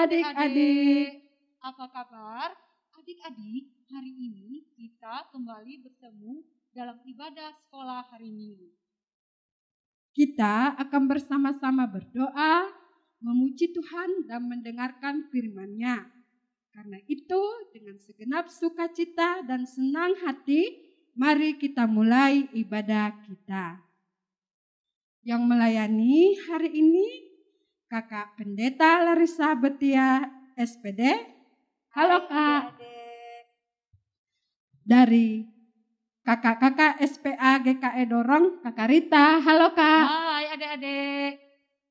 adik-adik. Apa kabar? Adik-adik, hari ini kita kembali bertemu dalam ibadah sekolah hari Minggu. Kita akan bersama-sama berdoa, memuji Tuhan dan mendengarkan firman-Nya. Karena itu, dengan segenap sukacita dan senang hati, mari kita mulai ibadah kita. Yang melayani hari ini, Kakak Pendeta Larissa Betia, SPD. Halo Kak. Dari kakak-kakak SPA GKE Dorong, Kakak Rita. Halo Kak. Hai adik-adik.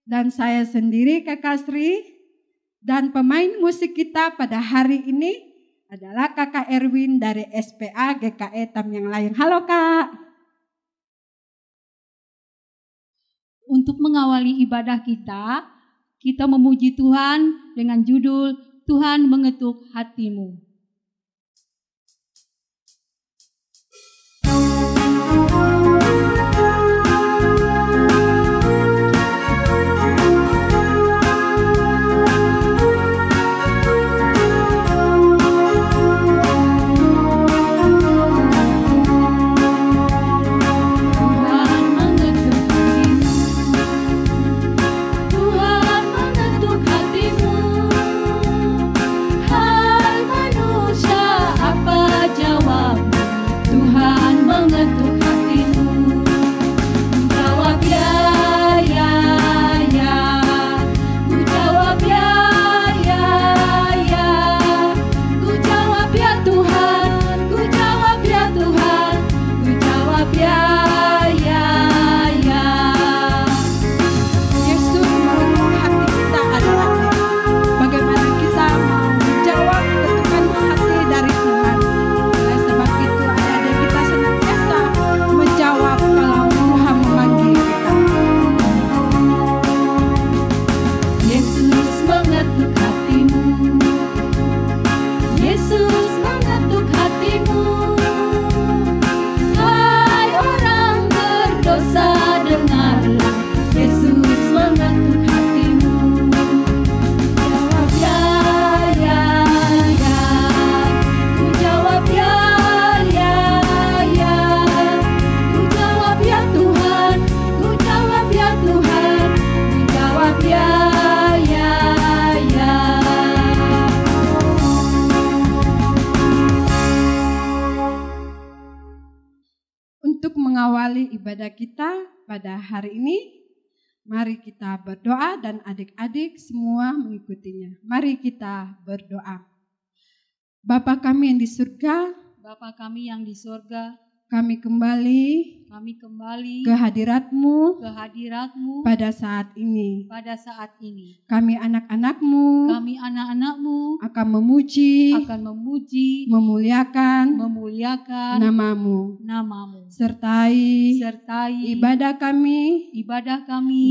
Dan saya sendiri Kakak Sri. Dan pemain musik kita pada hari ini adalah Kakak Erwin dari SPA GKE Tamyang Layang. Halo Kak. Untuk mengawali ibadah kita memuji Tuhan dengan judul Tuhan mengetuk hatimu. Mengawali ibadah kita pada hari ini, mari kita berdoa dan adik-adik semua mengikutinya. Mari kita berdoa. Bapa kami yang di surga, Bapa kami yang di surga, kami kembali ke hadirat-Mu pada saat ini. Kami anak-anak-Mu akan memuji, memuliakan nama-Mu. Sertai ibadah kami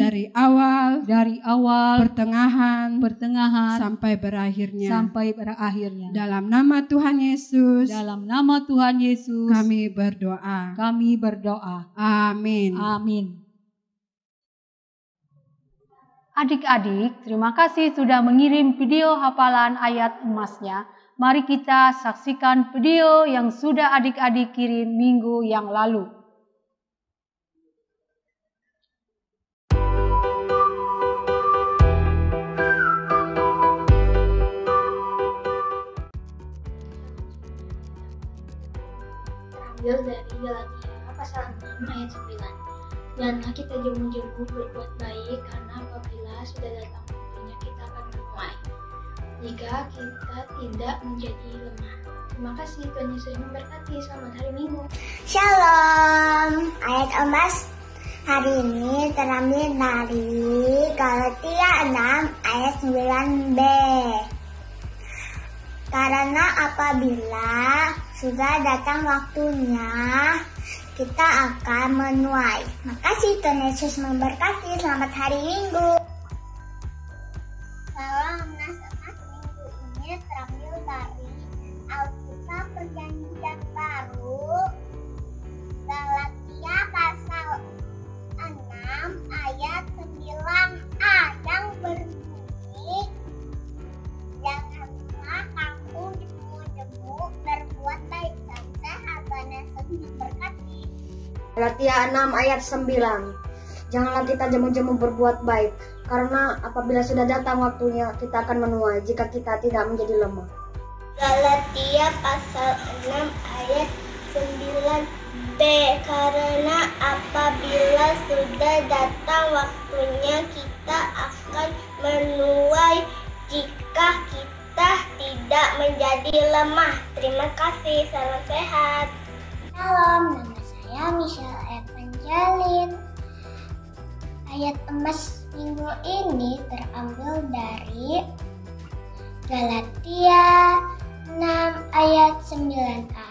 dari awal, pertengahan sampai berakhirnya. Dalam nama Tuhan Yesus, kami berdoa. Amin. Adik-adik, terima kasih sudah mengirim video hafalan ayat emasnya. Mari kita saksikan video yang sudah adik-adik kirim minggu yang lalu. Terambil dari Galatia pasal 6 ayat 9. Janganlah kita jemu-jemu berbuat baik, karena apabila sudah datang waktunya kita akan menuai, jika kita tidak menjadi lemah. Terima kasih, Tuhan Yesus memberkati. Selamat hari Minggu. Shalom. Ayat emas hari ini terambil dari Galatia 6 ayat 9b. Karena apabila sudah datang waktunya, kita akan menuai. Makasih, Tuhan Yesus memberkati. Selamat hari Minggu. Salam nas-nas minggu ini terambil dari Alkitab Perjanjian Baru, Galatia pasal 6 ayat 9a yang berbunyi, Galatia 6 ayat 9. Janganlah kita jemu-jemu berbuat baik, karena apabila sudah datang waktunya kita akan menuai jika kita tidak menjadi lemah. Galatia pasal 6 ayat 9b. Karena apabila sudah datang waktunya kita akan menuai jika kita tidak menjadi lemah. Terima kasih, salam sehat. Shalom, nama saya Michelle Evangeline. Ayat emas minggu ini terambil dari Galatia 6 ayat 9a.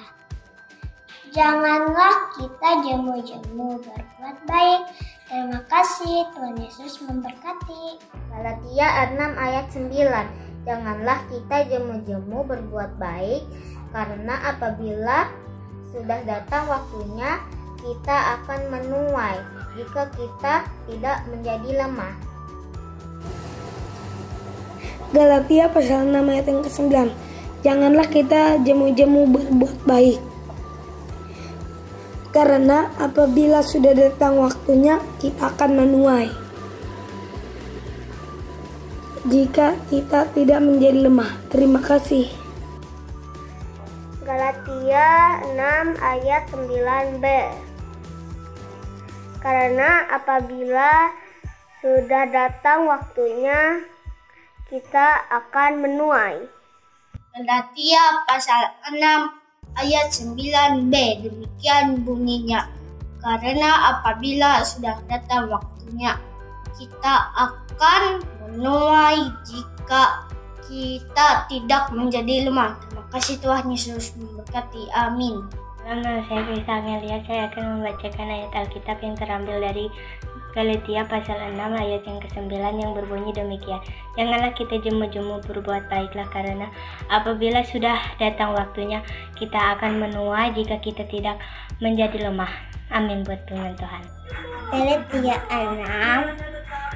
Janganlah kita jemu-jemu berbuat baik. Terima kasih, Tuhan Yesus memberkati. Galatia 6 ayat 9. Janganlah kita jemu-jemu berbuat baik, karena apabila sudah datang waktunya kita akan menuai jika kita tidak menjadi lemah. Galatia pasal 6 ayat yang ke-9. Janganlah kita jemu-jemu berbuat baik, karena apabila sudah datang waktunya kita akan menuai jika kita tidak menjadi lemah. Terima kasih. Galatia 6 ayat 9b. Karena apabila sudah datang waktunya kita akan menuai. Galatia pasal 6 ayat 9b, demikian bunyinya. Karena apabila sudah datang waktunya kita akan menuai jika kita tidak menjadi lemah. Terima kasih, Tuhan Yesus memberkati. Amin. Nama saya Bisa Angelia, saya akan membacakan ayat Alkitab yang terambil dari Galatia pasal 6 ayat yang ke-9 yang berbunyi demikian. Janganlah kita jemu-jemu berbuat baiklah, karena apabila sudah datang waktunya kita akan menuai jika kita tidak menjadi lemah. Amin buat firman Tuhan. Galatia 6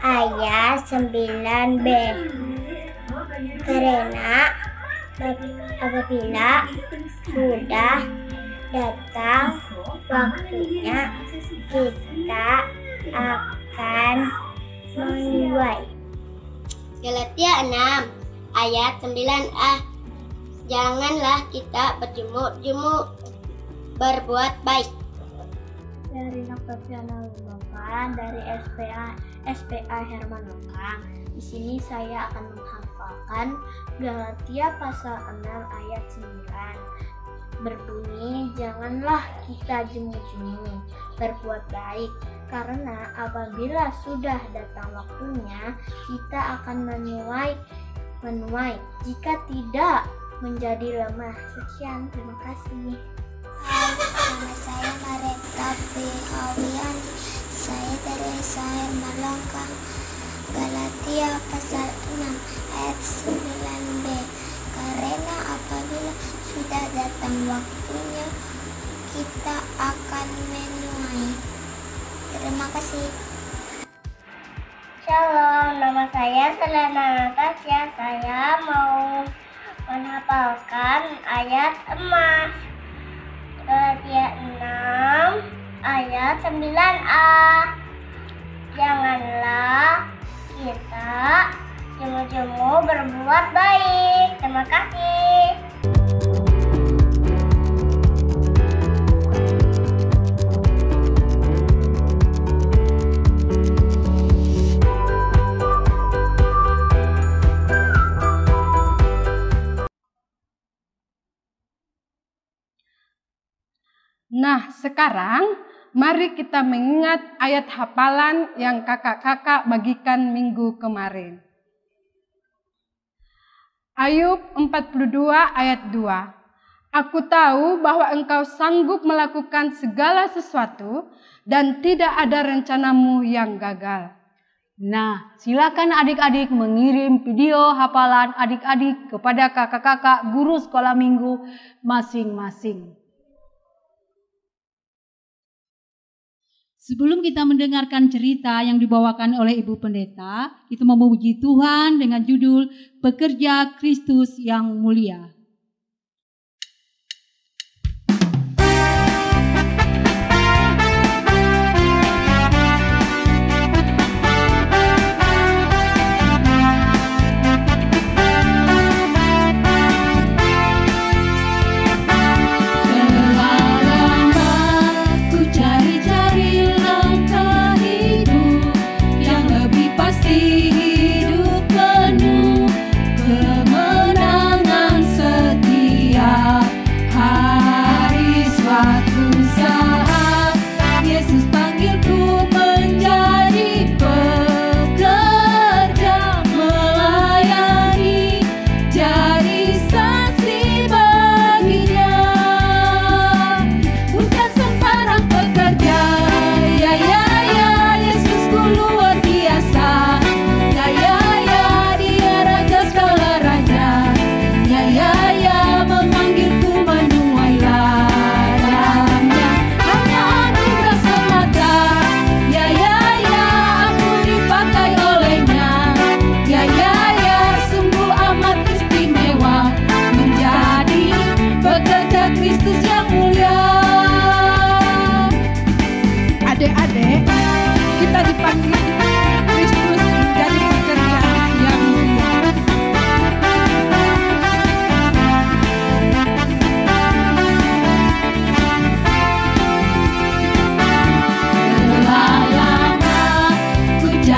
ayat 9b. Karena apabila sudah datang waktunya kita akan menuai. Galatia 6 ayat 9a. Janganlah kita berjemu-jemu berbuat baik. Dari Noktaviana Lumapan, dari SPA Herman Lokang. Di sini saya akan menghafalkan Galatia pasal 6 ayat 9. Berbunyi, janganlah kita jemu-jemu berbuat baik, karena apabila sudah datang waktunya kita akan menuai jika tidak menjadi lemah. Sekian, terima kasih. Hai, nama saya Mareta Pihawian. Saya dari Sahir Malangkang. Galatia pasal 6 ayat 9b. Karena apabila sudah datang waktunya kita akan menuai. Terima kasih. Shalom, nama saya Selena Natasha. Saya mau menghafalkan ayat emas. Galatia 6 ayat 9a. Janganlah kita jemu-jemu berbuat baik. Terima kasih. Nah, sekarang mari kita mengingat ayat hafalan yang kakak-kakak bagikan minggu kemarin. Ayub 42 ayat 2. Aku tahu bahwa engkau sanggup melakukan segala sesuatu dan tidak ada rencanamu yang gagal. Nah, silakan adik-adik mengirim video hafalan adik-adik kepada kakak-kakak guru sekolah minggu masing-masing. Sebelum kita mendengarkan cerita yang dibawakan oleh Ibu Pendeta, kita memuji Tuhan dengan judul Pekerja Kristus yang Mulia.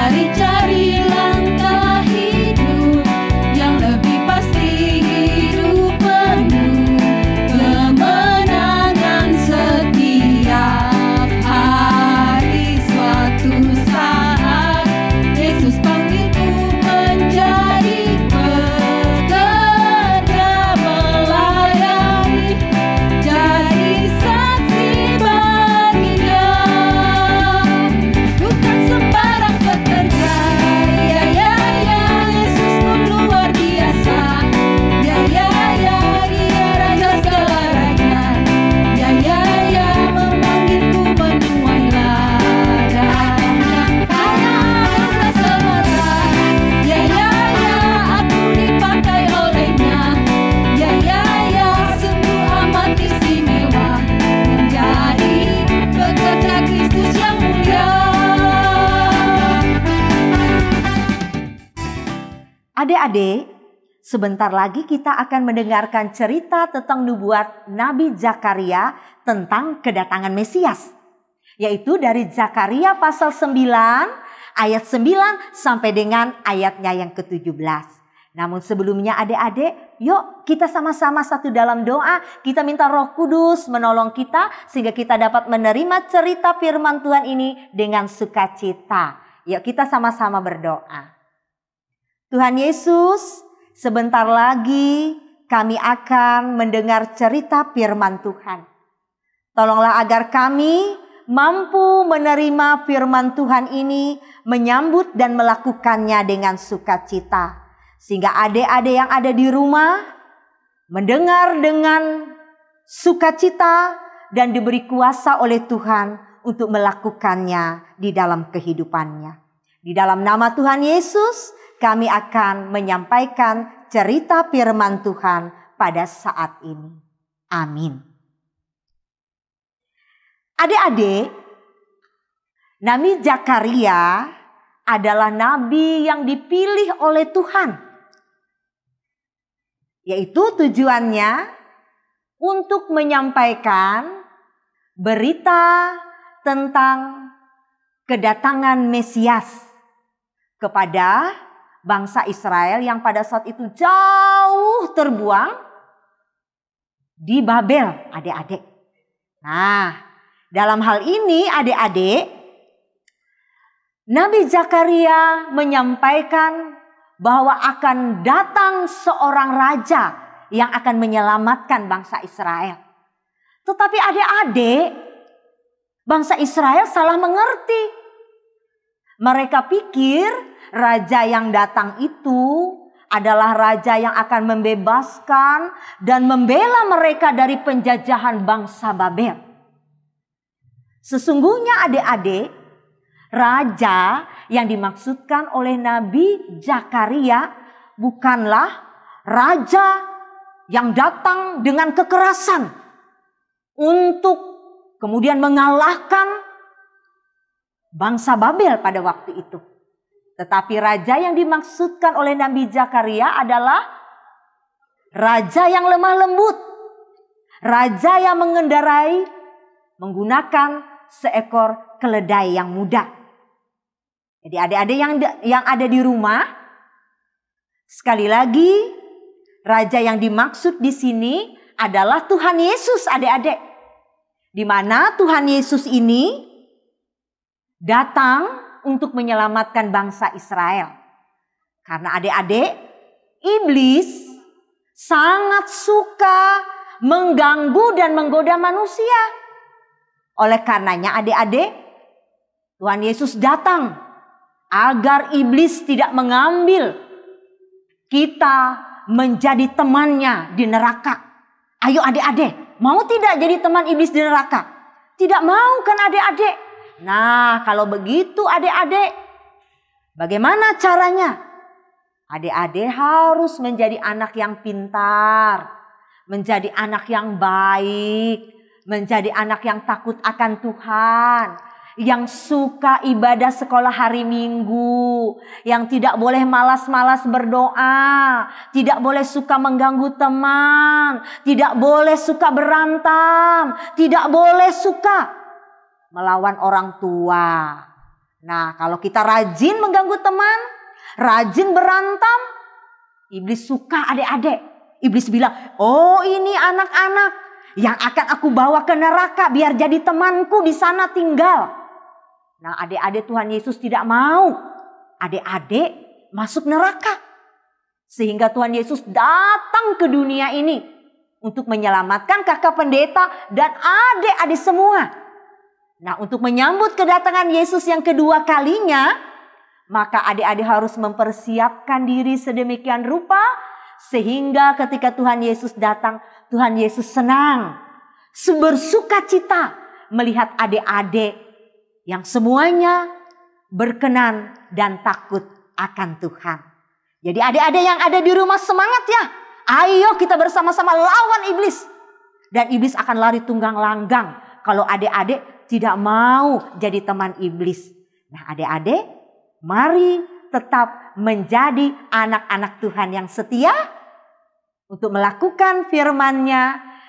Mari cari langkah hidup yang lebih pasti, hidup penuh kemenangan setiap hari. Suatu saat Yesus panggilku menjadi pekerja melayani, jadi saksi baginya. Bukan sembarang pekerja, ya ya ya, Yesusku luar biasa. Ya ya ya, Dia Raja segala raja. Ya ya ya, memanggilku menuai ladangnya. Hanya anugerah semata. Ya ya ya, aku dipakai olehnya. Ya ya ya, sungguh amat istimewa menjadi pekerja Kristus yang mulia. Adik-adik, sebentar lagi kita akan mendengarkan cerita tentang nubuat Nabi Zakaria tentang kedatangan Mesias. Yaitu dari Zakaria pasal 9 ayat 9 sampai dengan ayatnya yang ke-17. Namun sebelumnya adik-adik, yuk kita sama-sama satu dalam doa. Kita minta Roh Kudus menolong kita sehingga kita dapat menerima cerita firman Tuhan ini dengan sukacita. Yuk kita sama-sama berdoa. Tuhan Yesus, sebentar lagi kami akan mendengar cerita firman Tuhan. Tolonglah agar kami mampu menerima firman Tuhan ini, menyambut dan melakukannya dengan sukacita. Sehingga adik-adik yang ada di rumah mendengar dengan sukacita dan diberi kuasa oleh Tuhan untuk melakukannya di dalam kehidupannya. Di dalam nama Tuhan Yesus, kami akan menyampaikan cerita firman Tuhan pada saat ini. Amin. Adik-adik, Nabi Zakaria adalah nabi yang dipilih oleh Tuhan. Yaitu tujuannya untuk menyampaikan berita tentang kedatangan Mesias kepada bangsa Israel yang pada saat itu jauh terbuang di Babel, adik-adik. Nah, dalam hal ini adik-adik, Nabi Zakaria menyampaikan bahwa akan datang seorang raja yang akan menyelamatkan bangsa Israel. Tetapi adik-adik, bangsa Israel salah mengerti. Mereka pikir raja yang datang itu adalah raja yang akan membebaskan dan membela mereka dari penjajahan bangsa Babel. Sesungguhnya adik-adik, raja yang dimaksudkan oleh Nabi Zakaria bukanlah raja yang datang dengan kekerasan untuk kemudian mengalahkan bangsa Babel pada waktu itu. Tetapi raja yang dimaksudkan oleh Nabi Zakaria adalah raja yang lemah lembut. Raja yang mengendarai menggunakan seekor keledai yang muda. Jadi adik-adik yang ada di rumah, sekali lagi raja yang dimaksud di sini adalah Tuhan Yesus, adik-adik. Di mana Tuhan Yesus ini datang untuk menyelamatkan bangsa Israel. Karena adik-adik, iblis sangat suka mengganggu dan menggoda manusia. Oleh karenanya adik-adik, Tuhan Yesus datang agar iblis tidak mengambil kita menjadi temannya di neraka. Ayo adik-adik, mau tidak jadi teman iblis di neraka? Tidak mau kan adik-adik? Nah, kalau begitu adik-adik, bagaimana caranya? Adik-adik harus menjadi anak yang pintar, menjadi anak yang baik, menjadi anak yang takut akan Tuhan, yang suka ibadah sekolah hari Minggu, yang tidak boleh malas-malas berdoa, tidak boleh suka mengganggu teman, tidak boleh suka berantem, tidak boleh suka melawan orang tua. Nah, kalau kita rajin mengganggu teman, rajin berantem, iblis suka adik-adik. Iblis bilang, oh ini anak-anak yang akan aku bawa ke neraka biar jadi temanku di sana tinggal. Nah, adik-adik, Tuhan Yesus tidak mau adik-adik masuk neraka. Sehingga Tuhan Yesus datang ke dunia ini untuk menyelamatkan kakak pendeta dan adik-adik semua. Nah, untuk menyambut kedatangan Yesus yang kedua kalinya, maka adik-adik harus mempersiapkan diri sedemikian rupa sehingga ketika Tuhan Yesus datang, Tuhan Yesus senang, bersuka cita melihat adik-adik yang semuanya berkenan dan takut akan Tuhan. Jadi adik-adik yang ada di rumah semangat ya. Ayo kita bersama-sama lawan iblis. Dan iblis akan lari tunggang langgang kalau adik-adik tidak mau jadi teman iblis. Nah, adik-adik, mari tetap menjadi anak-anak Tuhan yang setia untuk melakukan firman-Nya,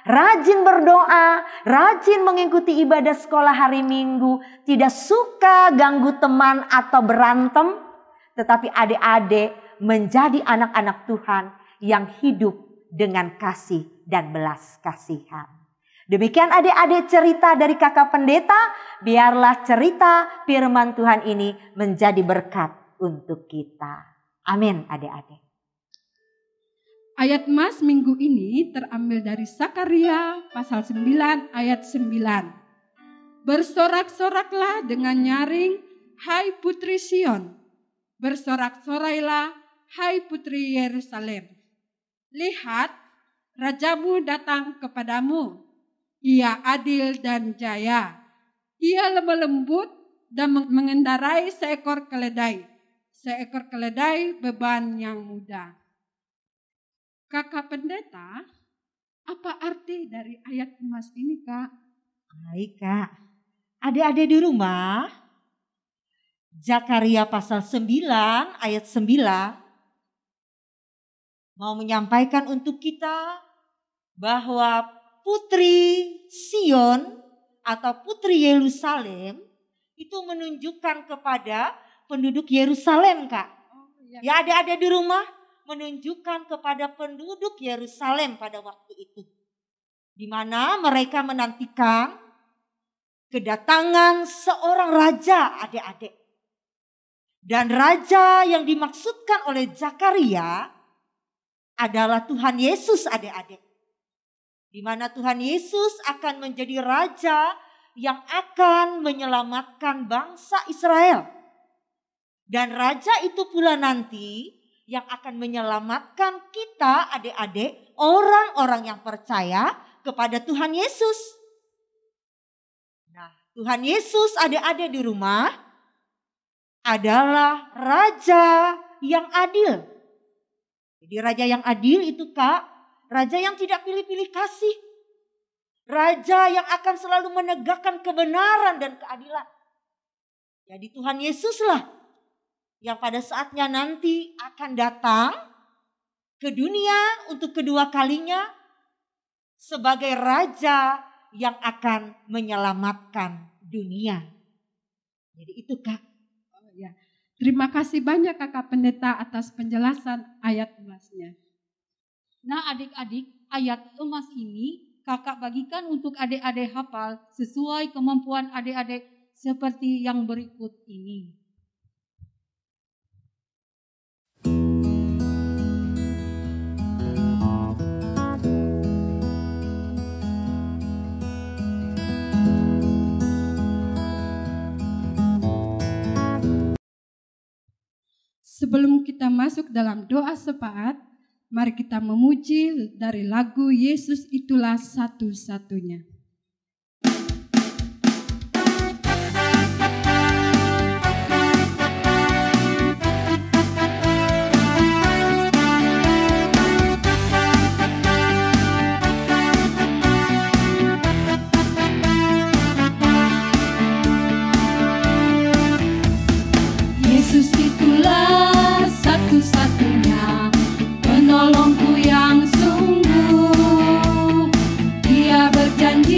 rajin berdoa, rajin mengikuti ibadah sekolah hari Minggu, tidak suka ganggu teman atau berantem, tetapi adik-adik menjadi anak-anak Tuhan yang hidup dengan kasih dan belas kasihan. Demikian adik-adik cerita dari kakak pendeta, biarlah cerita firman Tuhan ini menjadi berkat untuk kita. Amin adik-adik. Ayat Mas minggu ini terambil dari Zakaria pasal 9 ayat 9. Bersorak-soraklah dengan nyaring, hai putri Sion. Bersorak-sorailah, hai putri Yerusalem. Lihat, rajamu datang kepadamu. Ia adil dan jaya. Ia lemah lembut dan mengendarai seekor keledai. Seekor keledai beban yang mudah. Kakak pendeta, apa arti dari ayat emas ini, Kak? Baik, Kak. Adik-adik di rumah, Zakaria pasal 9 ayat 9 mau menyampaikan untuk kita bahwa Putri Sion atau Putri Yerusalem itu menunjukkan kepada penduduk Yerusalem, Kak. Ya, adik-adik di rumah menunjukkan kepada penduduk Yerusalem pada waktu itu. Di mana mereka menantikan kedatangan seorang raja, adik-adik. Dan raja yang dimaksudkan oleh Zakaria adalah Tuhan Yesus, adik-adik. Di mana Tuhan Yesus akan menjadi raja yang akan menyelamatkan bangsa Israel. Dan raja itu pula nanti yang akan menyelamatkan kita adik-adik, orang-orang yang percaya kepada Tuhan Yesus. Nah, Tuhan Yesus adik-adik di rumah adalah raja yang adil. Jadi raja yang adil itu, Kak, raja yang tidak pilih-pilih kasih. Raja yang akan selalu menegakkan kebenaran dan keadilan. Jadi Tuhan Yesuslah yang pada saatnya nanti akan datang ke dunia untuk kedua kalinya sebagai raja yang akan menyelamatkan dunia. Jadi itu, Kak. Oh, ya. Terima kasih banyak Kakak Pendeta atas penjelasan ayat emasnya. Nah adik-adik, ayat emas ini kakak bagikan untuk adik-adik hafal sesuai kemampuan adik-adik seperti yang berikut ini. Sebelum kita masuk dalam doa syafaat, mari kita memuji dari lagu Yesus Itulah Satu-Satunya. Yesus itulah satu-satunya penolongku yang sungguh. Dia berjanji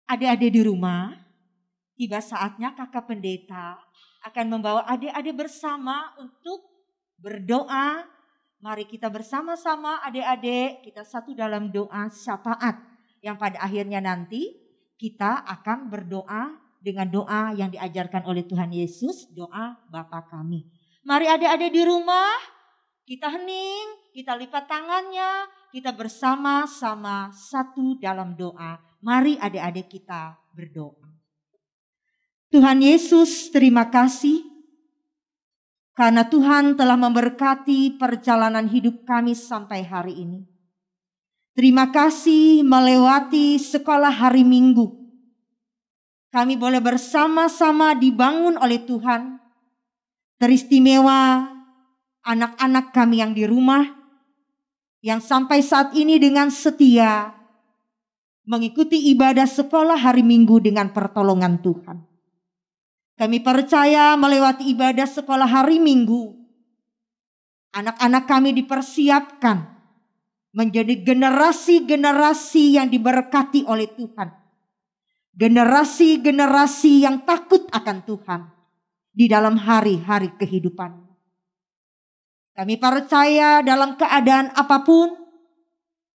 Adik-adik di rumah, tiba saatnya kakak pendeta akan membawa adik-adik bersama untuk berdoa. Mari kita bersama-sama adik-adik, kita satu dalam doa syafaat. Yang pada akhirnya nanti kita akan berdoa dengan doa yang diajarkan oleh Tuhan Yesus, doa Bapa kami. Mari adik-adik di rumah, kita hening, kita lipat tangannya, kita bersama-sama satu dalam doa. Mari adik-adik kita berdoa. Tuhan Yesus, terima kasih karena Tuhan telah memberkati perjalanan hidup kami sampai hari ini. Terima kasih melewati sekolah hari Minggu. Kami boleh bersama-sama dibangun oleh Tuhan. Teristimewa anak-anak kami yang di rumah, yang sampai saat ini dengan setia mengikuti ibadah sekolah hari Minggu dengan pertolongan Tuhan. Kami percaya melewati ibadah sekolah hari Minggu, anak-anak kami dipersiapkan menjadi generasi-generasi yang diberkati oleh Tuhan. Generasi-generasi yang takut akan Tuhan di dalam hari-hari kehidupan. Kami percaya dalam keadaan apapun,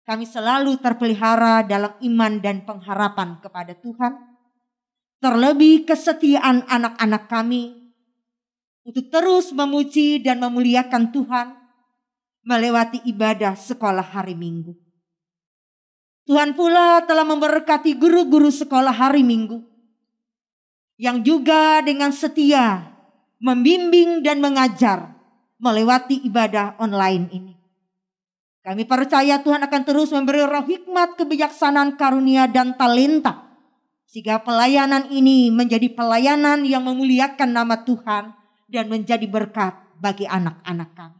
kami selalu terpelihara dalam iman dan pengharapan kepada Tuhan. Terlebih kesetiaan anak-anak kami untuk terus memuji dan memuliakan Tuhan melewati ibadah sekolah hari Minggu. Tuhan pula telah memberkati guru-guru sekolah hari Minggu yang juga dengan setia membimbing dan mengajar melewati ibadah online ini. Kami percaya Tuhan akan terus memberi roh hikmat, kebijaksanaan, karunia, dan talenta. Sehingga pelayanan ini menjadi pelayanan yang memuliakan nama Tuhan dan menjadi berkat bagi anak-anak kami.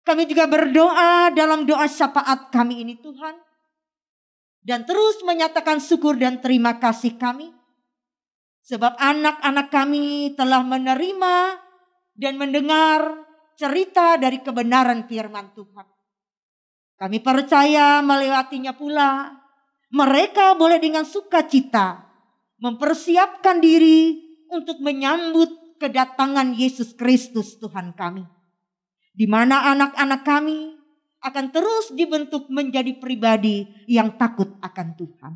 Kami juga berdoa dalam doa syafaat kami ini Tuhan. Dan terus menyatakan syukur dan terima kasih kami. Sebab anak-anak kami telah menerima dan mendengar cerita dari kebenaran firman Tuhan. Kami percaya melewatinya pula, mereka boleh dengan sukacita mempersiapkan diri untuk menyambut kedatangan Yesus Kristus Tuhan kami. Di mana anak-anak kami akan terus dibentuk menjadi pribadi yang takut akan Tuhan.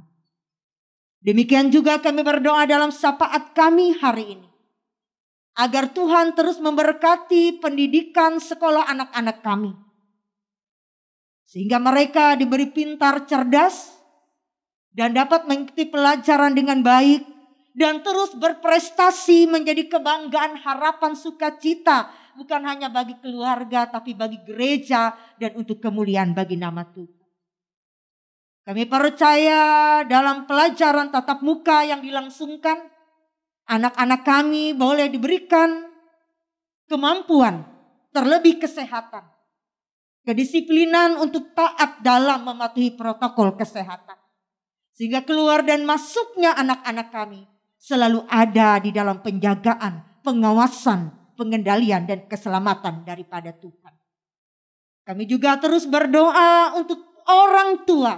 Demikian juga kami berdoa dalam syafaat kami hari ini. Agar Tuhan terus memberkati pendidikan sekolah anak-anak kami. Sehingga mereka diberi pintar, cerdas, dan dapat mengikuti pelajaran dengan baik. Dan terus berprestasi menjadi kebanggaan, harapan, sukacita. Bukan hanya bagi keluarga, tapi bagi gereja dan untuk kemuliaan bagi nama Tuhan. Kami percaya dalam pelajaran tatap muka yang dilangsungkan, anak-anak kami boleh diberikan kemampuan, terlebih kesehatan. Kedisiplinan untuk taat dalam mematuhi protokol kesehatan. Sehingga keluar dan masuknya anak-anak kami selalu ada di dalam penjagaan, pengawasan, pengendalian dan keselamatan daripada Tuhan. Kami juga terus berdoa untuk orang tua.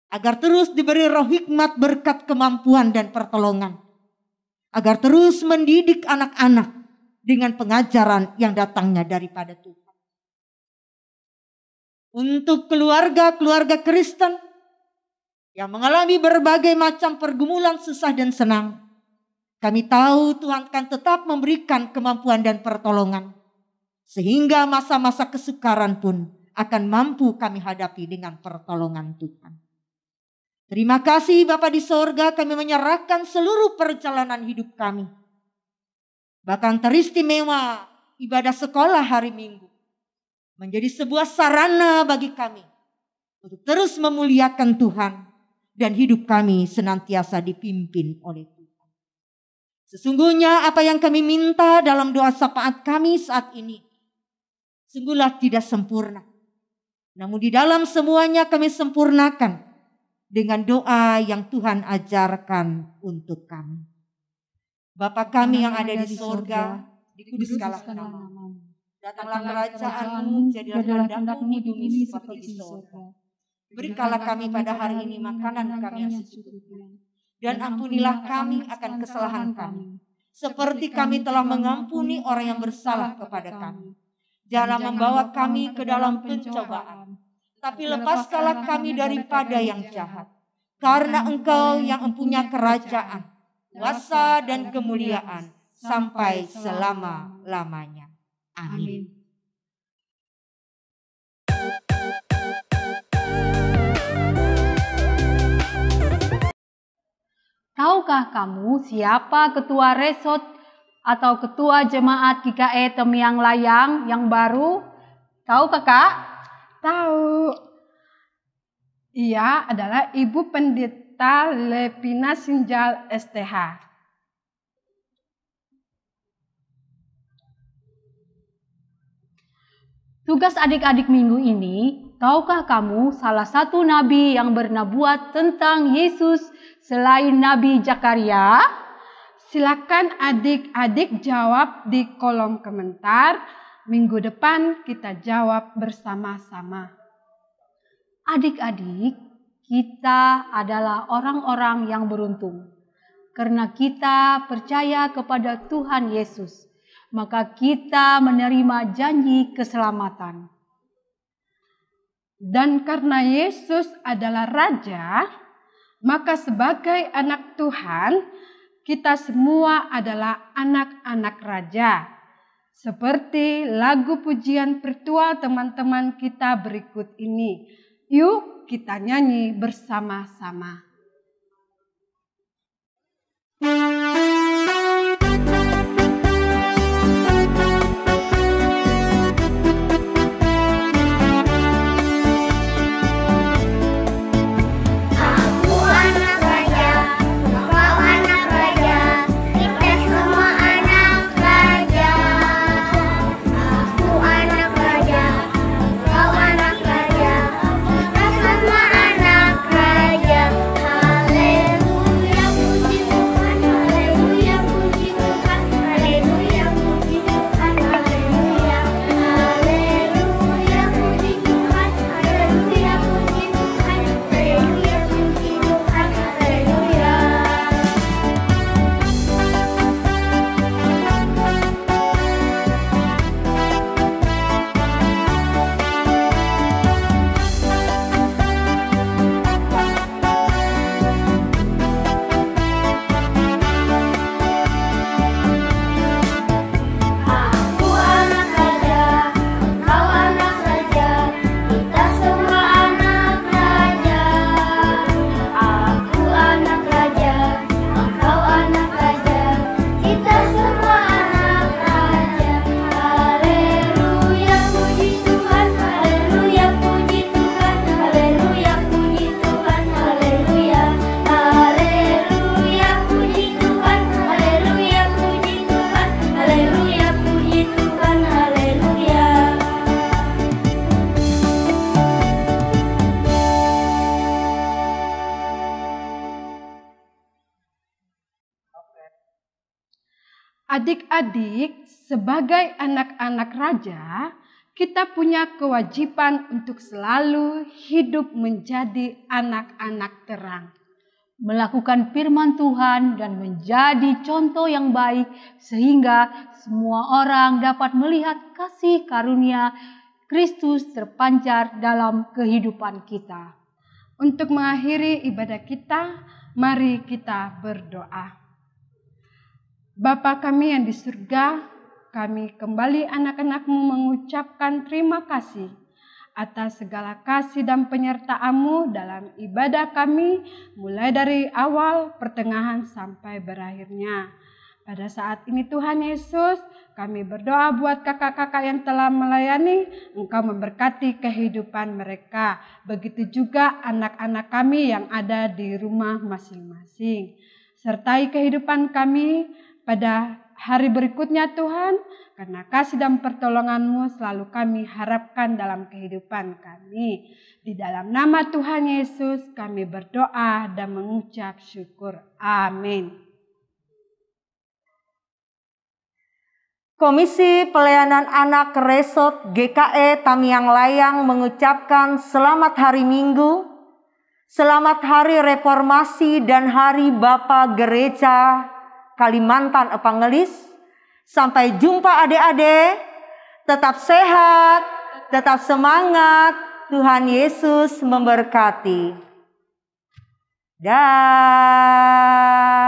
Agar terus diberi roh hikmat, berkat, kemampuan dan pertolongan. Agar terus mendidik anak-anak dengan pengajaran yang datangnya daripada Tuhan. Untuk keluarga-keluarga Kristen yang mengalami berbagai macam pergumulan susah dan senang, kami tahu Tuhan akan tetap memberikan kemampuan dan pertolongan. Sehingga masa-masa kesukaran pun akan mampu kami hadapi dengan pertolongan Tuhan. Terima kasih Bapa di sorga, kami menyerahkan seluruh perjalanan hidup kami. Bahkan teristimewa ibadah sekolah hari Minggu menjadi sebuah sarana bagi kami untuk terus memuliakan Tuhan dan hidup kami senantiasa dipimpin oleh Tuhan. Sesungguhnya apa yang kami minta dalam doa syafaat kami saat ini sungguhlah tidak sempurna. Namun di dalam semuanya kami sempurnakan dengan doa yang Tuhan ajarkan untuk kami. Bapa kami yang ada di sorga, dikuduskanlah namamu. Datanglah kerajaan-Mu, jadilah kehendak-Mu di bumi seperti di sorga. Berikanlah kami pada hari ini makanan kami yang secukupnya. Dan ampunilah kami akan kesalahan kami, seperti kami telah mengampuni orang yang bersalah kepada kami. Janganlah membawa kami ke dalam pencobaan, tapi lepaskanlah kami daripada yang jahat. Karena Engkau yang mempunyai kerajaan, kuasa dan kemuliaan sampai selama-lamanya. Amin. Tahukah kamu siapa ketua resort atau ketua jemaat GKE Temiang Layang yang baru? Tahu kakak? Tahu. Ia adalah Ibu Pendeta Lepina Sinjal STH. Tugas adik-adik minggu ini, tahukah kamu salah satu nabi yang bernabuat tentang Yesus selain Nabi Zakaria? Silakan adik-adik jawab di kolom komentar. Minggu depan kita jawab bersama-sama. Adik-adik, kita adalah orang-orang yang beruntung. Karena kita percaya kepada Tuhan Yesus, maka kita menerima janji keselamatan. Dan karena Yesus adalah Raja, maka sebagai anak Tuhan, kita semua adalah anak-anak Raja. Seperti lagu pujian virtual teman-teman kita berikut ini. Yuk kita nyanyi bersama-sama. Adik-adik, sebagai anak-anak raja, kita punya kewajiban untuk selalu hidup menjadi anak-anak terang. Melakukan firman Tuhan dan menjadi contoh yang baik sehingga semua orang dapat melihat kasih karunia Kristus terpancar dalam kehidupan kita. Untuk mengakhiri ibadah kita, mari kita berdoa. Bapa kami yang di surga, kami kembali anak-anak-Mu mengucapkan terima kasih atas segala kasih dan penyertaan-Mu dalam ibadah kami, mulai dari awal, pertengahan, sampai berakhirnya. Pada saat ini Tuhan Yesus, kami berdoa buat kakak-kakak yang telah melayani, Engkau memberkati kehidupan mereka. Begitu juga anak-anak kami yang ada di rumah masing-masing. Sertai kehidupan kami pada hari berikutnya Tuhan, karena kasih dan pertolongan-Mu selalu kami harapkan dalam kehidupan kami. Di dalam nama Tuhan Yesus kami berdoa dan mengucap syukur. Amin. Komisi Pelayanan Anak Resort GKE Tamiang Layang mengucapkan selamat hari Minggu, selamat hari Reformasi dan hari Bapa Gereja Kalimantan Evangelis. Sampai jumpa adik-adik, tetap sehat, tetap semangat, Tuhan Yesus memberkati. Dah.